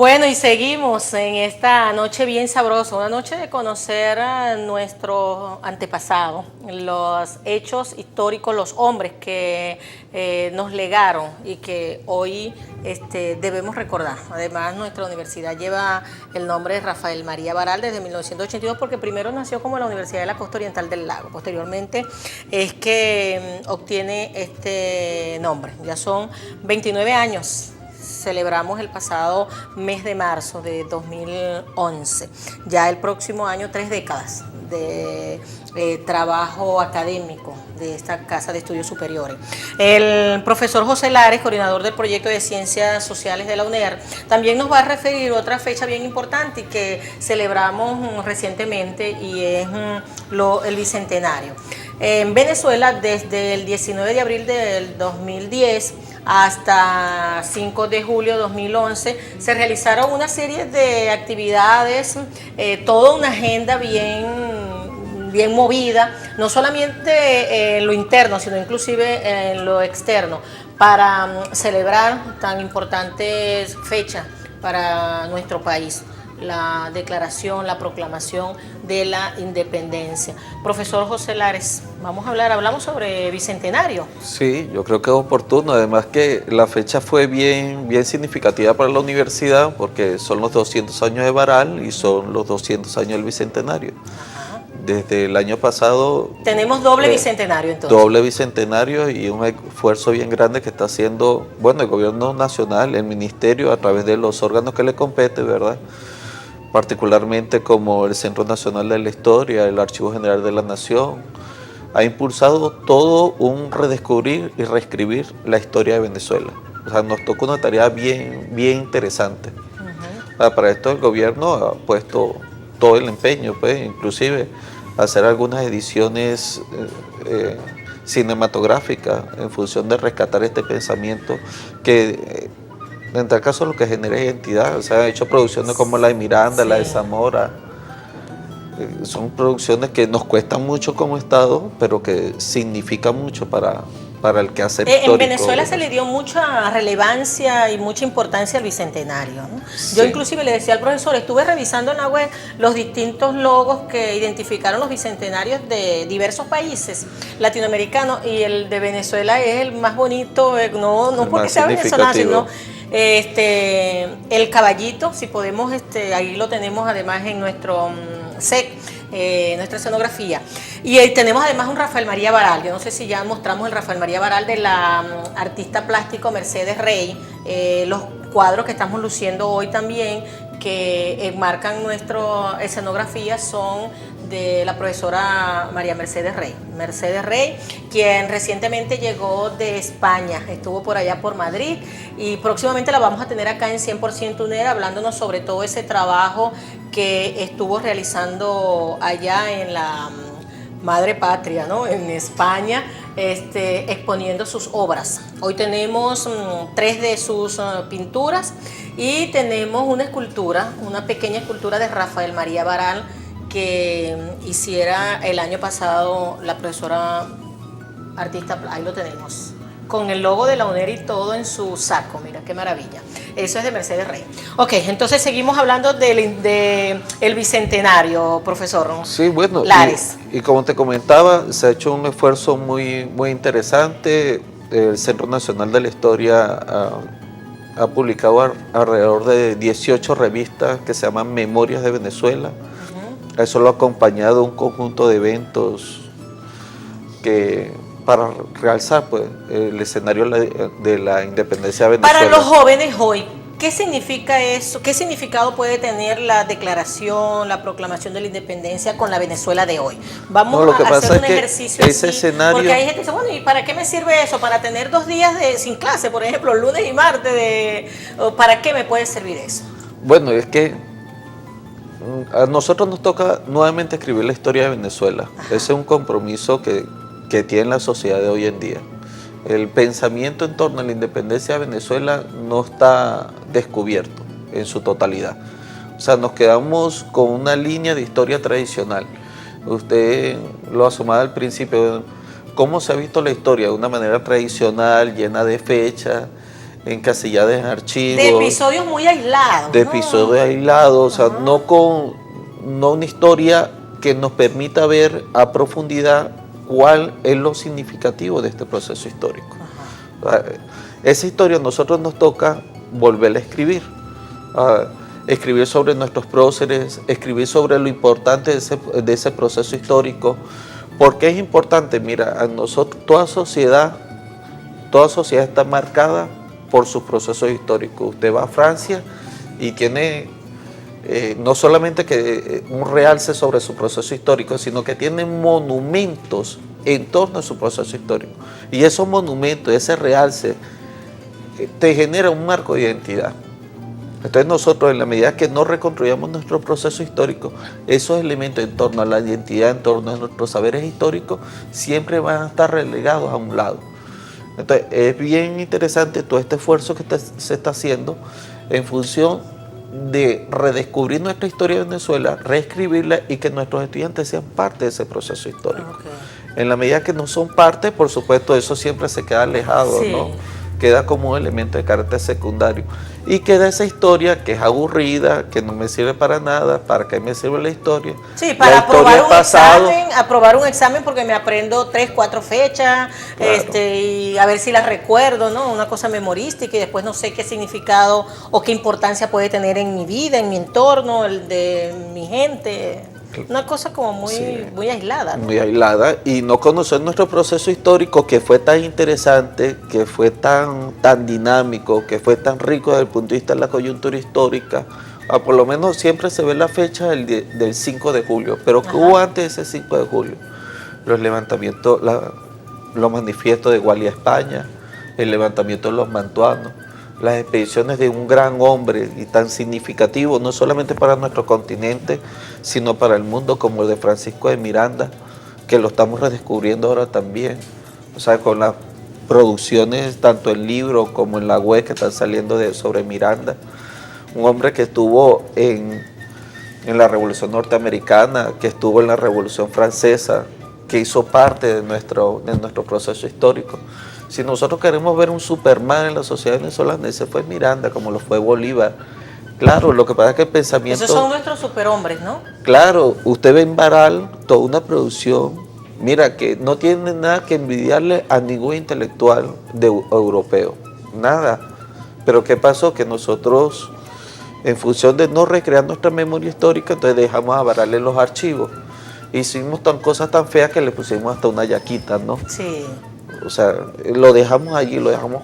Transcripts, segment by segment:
Bueno, y seguimos en esta noche bien sabrosa, una noche de conocer a nuestro antepasado, los hechos históricos, los hombres que nos legaron y que hoy debemos recordar. Además, nuestra universidad lleva el nombre de Rafael María Baral desde 1982 porque primero nació como la Universidad de la Costa Oriental del Lago, posteriormente es que obtiene este nombre. Ya son 29 años. Celebramos el pasado mes de marzo de 2011. Ya el próximo año, 3 décadas de trabajo académico de esta Casa de Estudios Superiores. El profesor José Lares, coordinador del proyecto de Ciencias Sociales de la UNER, también nos va a referir otra fecha bien importante y que celebramos recientemente y es el Bicentenario. En Venezuela, desde el 19 de abril del 2010 hasta 5 de julio de 2011, se realizaron una serie de actividades, toda una agenda bien movida, no solamente en lo interno, sino inclusive en lo externo, para celebrar tan importantes fechas para nuestro país. La declaración, la proclamación de la independencia. Profesor José Lares, hablamos sobre Bicentenario. Sí, yo creo que es oportuno, además que la fecha fue bien significativa para la universidad porque son los 200 años de Baral y son los 200 años del Bicentenario. Ajá. Desde el año pasado... Tenemos doble Bicentenario entonces. Doble Bicentenario y un esfuerzo bien grande que está haciendo, el gobierno nacional, el ministerio, a través de los órganos que le compete, ¿verdad?, particularmente como el Centro Nacional de la Historia, el Archivo General de la Nación, ha impulsado todo un redescubrir y reescribir la historia de Venezuela. O sea, nos tocó una tarea bien interesante. Para esto el gobierno ha puesto todo el empeño, pues, inclusive hacer algunas ediciones cinematográficas en función de rescatar este pensamiento que... en tal caso lo que genera identidad, se han hecho producciones como la de Miranda, sí, la de Zamora, son producciones que nos cuestan mucho como Estado, pero que significan mucho para el quehacer histórico. En Venezuela se le dio mucha relevancia y mucha importancia al Bicentenario, ¿no? Sí. Yo inclusive le decía al profesor, estuve revisando en la web los distintos logos que identificaron los bicentenarios de diversos países latinoamericanos y el de Venezuela es el más bonito, no porque sea venezolano, sino... el caballito, si podemos, ahí lo tenemos además en nuestro SEC, nuestra escenografía. Y tenemos además un Rafael María Baral. Yo no sé si ya mostramos el Rafael María Baral de la artista plástico Mercedes Rey, los cuadros que estamos luciendo hoy también, que enmarcan nuestra escenografía, son de la profesora María Mercedes Rey. Mercedes Rey, quien recientemente llegó de España, estuvo por allá por Madrid y próximamente la vamos a tener acá en 100% UNER hablándonos sobre todo ese trabajo que estuvo realizando allá en la madre patria, ¿no?, en España, exponiendo sus obras. Hoy tenemos 3 de sus pinturas y tenemos una escultura, una pequeña escultura de Rafael María Baral que hiciera el año pasado la profesora artista, ahí lo tenemos, con el logo de la UNER y todo en su saco, mira qué maravilla. Eso es de Mercedes Rey. Ok, entonces seguimos hablando del Bicentenario, profesor. Sí, bueno, Lares. Y como te comentaba, se ha hecho un esfuerzo muy interesante. El Centro Nacional de la Historia ha publicado alrededor de 18 revistas que se llaman Memorias de Venezuela. Eso lo ha acompañado un conjunto de eventos que para realzar pues, el escenario de la independencia de Venezuela. Para los jóvenes hoy, ¿qué significa eso? ¿Qué significado puede tener la declaración, la proclamación de la independencia con la Venezuela de hoy? Vamos a hacer un ejercicio ese así, escenario, porque hay gente que dice, bueno, ¿y para qué me sirve eso? ¿Para tener 2 días sin clase, por ejemplo, lunes y martes? ¿Para qué me puede servir eso? Bueno, es que a nosotros nos toca nuevamente escribir la historia de Venezuela. Ajá. Ese es un compromiso que tiene la sociedad de hoy en día. El pensamiento en torno a la independencia de Venezuela no está descubierto en su totalidad. O sea, nos quedamos con una línea de historia tradicional. Usted lo asomaba al principio, cómo se ha visto la historia de una manera tradicional, llena de fechas, encasilladas en archivos. De episodios muy aislados. De ¿no? episodios aislados, o sea, no una historia que nos permita ver a profundidad cuál es lo significativo de este proceso histórico. O sea, esa historia a nosotros nos toca volverla a escribir. Escribir sobre nuestros próceres, escribir sobre lo importante de ese proceso histórico. ¿Por qué es importante? Mira, a nosotros, toda sociedad está marcada por sus procesos históricos. Usted va a Francia y tiene no solamente que un realce sobre su proceso histórico, sino que tiene monumentos en torno a su proceso histórico. Y esos monumentos, ese realce, te genera un marco de identidad. Entonces nosotros, en la medida que no reconstruyamos nuestro proceso histórico, esos elementos en torno a la identidad, en torno a nuestros saberes históricos, siempre van a estar relegados a un lado. Entonces es bien interesante todo este esfuerzo que se está haciendo en función de redescubrir nuestra historia de Venezuela, reescribirla y que nuestros estudiantes sean parte de ese proceso histórico. En la medida que no son parte, por supuesto, eso siempre se queda alejado, sí, ¿no? Queda como un elemento de carácter secundario. Y queda esa historia que es aburrida, que no me sirve para nada. ¿Para qué me sirve la historia? Sí, para aprobar un examen porque me aprendo 3, 4 fechas, claro, y a ver si las recuerdo, ¿no? Una cosa memorística y después no sé qué significado o qué importancia puede tener en mi vida, en mi entorno, el de mi gente. Una cosa como muy aislada, ¿no? Muy aislada, y no conocer nuestro proceso histórico, que fue tan interesante, que fue tan dinámico, que fue tan rico desde el punto de vista de la coyuntura histórica. Por lo menos siempre se ve la fecha del 5 de julio, pero ¿qué hubo antes de ese 5 de julio? Los levantamientos, los manifiestos de Gualía, España, el levantamiento de los mantuanos, las expediciones de un gran hombre y tan significativo, no solamente para nuestro continente, sino para el mundo, como el de Francisco de Miranda, que lo estamos redescubriendo ahora también. O sea, con las producciones, tanto en libro como en la web que están saliendo sobre Miranda. Un hombre que estuvo en la Revolución Norteamericana, que estuvo en la Revolución Francesa, que hizo parte de nuestro proceso histórico. Si nosotros queremos ver un Superman en la sociedad venezolana, ese fue Miranda, como lo fue Bolívar. Claro, lo que pasa es que el pensamiento... Esos son nuestros superhombres, ¿no? Claro, usted ve en Baral toda una producción, mira, que no tiene nada que envidiarle a ningún intelectual europeo, nada. Pero ¿qué pasó? Que nosotros, en función de no recrear nuestra memoria histórica, entonces dejamos a Baral en los archivos. Hicimos cosas tan feas que le pusimos hasta una yaquita, ¿no? Sí. O sea, lo dejamos allí, lo dejamos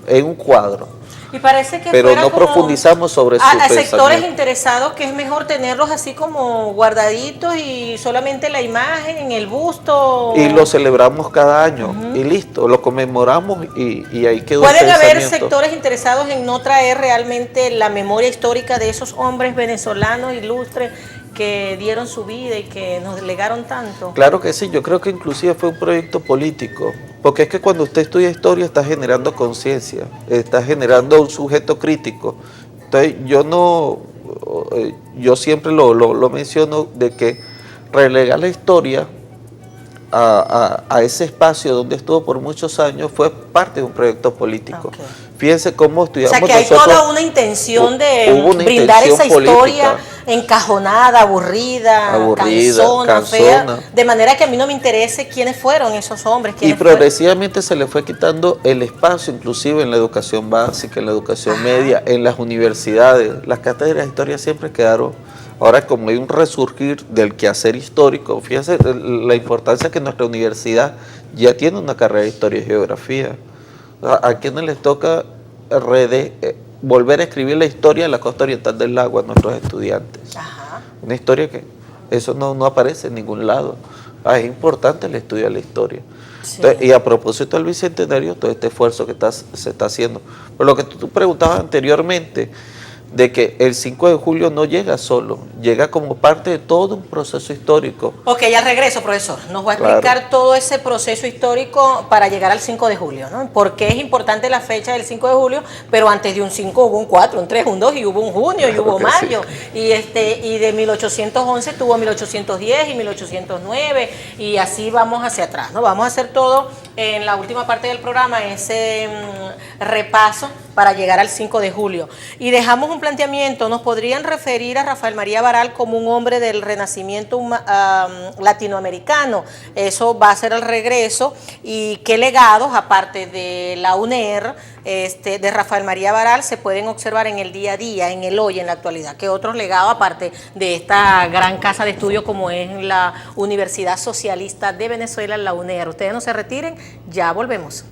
en un cuadro. Y parece que pero no profundizamos sobre su a sectores interesados que es mejor tenerlos así como guardaditos y solamente la imagen en el busto. Y lo celebramos cada año y listo, lo conmemoramos y ahí quedó el pensamiento. Pueden haber sectores interesados en no traer realmente la memoria histórica de esos hombres venezolanos ilustres que dieron su vida y que nos legaron tanto. Claro que sí, yo creo que inclusive fue un proyecto político, porque es que cuando usted estudia historia está generando conciencia, está generando un sujeto crítico. Entonces yo siempre lo menciono, de que relegar la historia a ese espacio donde estuvo por muchos años fue parte de un proyecto político. Okay. Fíjense cómo estudiamos nosotros. O sea, que hay toda una intención de brindar esa historia encajonada, aburrida, cansona, fea, de manera que a mí no me interese quiénes fueron esos hombres. Y progresivamente se le fue quitando el espacio, inclusive en la educación básica, en la educación media, en las universidades. Las cátedras de historia siempre quedaron. Ahora, como hay un resurgir del quehacer histórico, fíjense la importancia que nuestra universidad ya tiene una carrera de historia y geografía. A quienes les toca volver a escribir la historia de la costa oriental del lago a nuestros estudiantes. Ajá. Una historia que eso no aparece en ningún lado. Es importante el estudio de la historia. Sí. Entonces, y a propósito del Bicentenario, todo este esfuerzo que se está haciendo. Por lo que tú preguntabas anteriormente, de que el 5 de julio no llega solo, llega como parte de todo un proceso histórico. Ok, al regreso, profesor, nos va a explicar todo ese proceso histórico para llegar al 5 de julio, ¿no? Porque es importante la fecha del 5 de julio, pero antes de un 5 hubo un 4, un 3, un 2, y hubo un junio, y hubo mayo, sí. Y de 1811 tuvo 1810 y 1809, y así vamos hacia atrás, ¿no? Vamos a hacer todo en la última parte del programa, ese repaso para llegar al 5 de julio. Y dejamos un planteamiento, ¿nos podrían referir a Rafael María Baral como un hombre del renacimiento latinoamericano? Eso va a ser el regreso, y qué legados, aparte de la UNER, de Rafael María Baral, se pueden observar en el día a día, en el hoy, en la actualidad. ¿Qué otros legados, aparte de esta gran casa de estudio como es la Universidad Socialista de Venezuela, la UNER? Ustedes no se retiren, ya volvemos.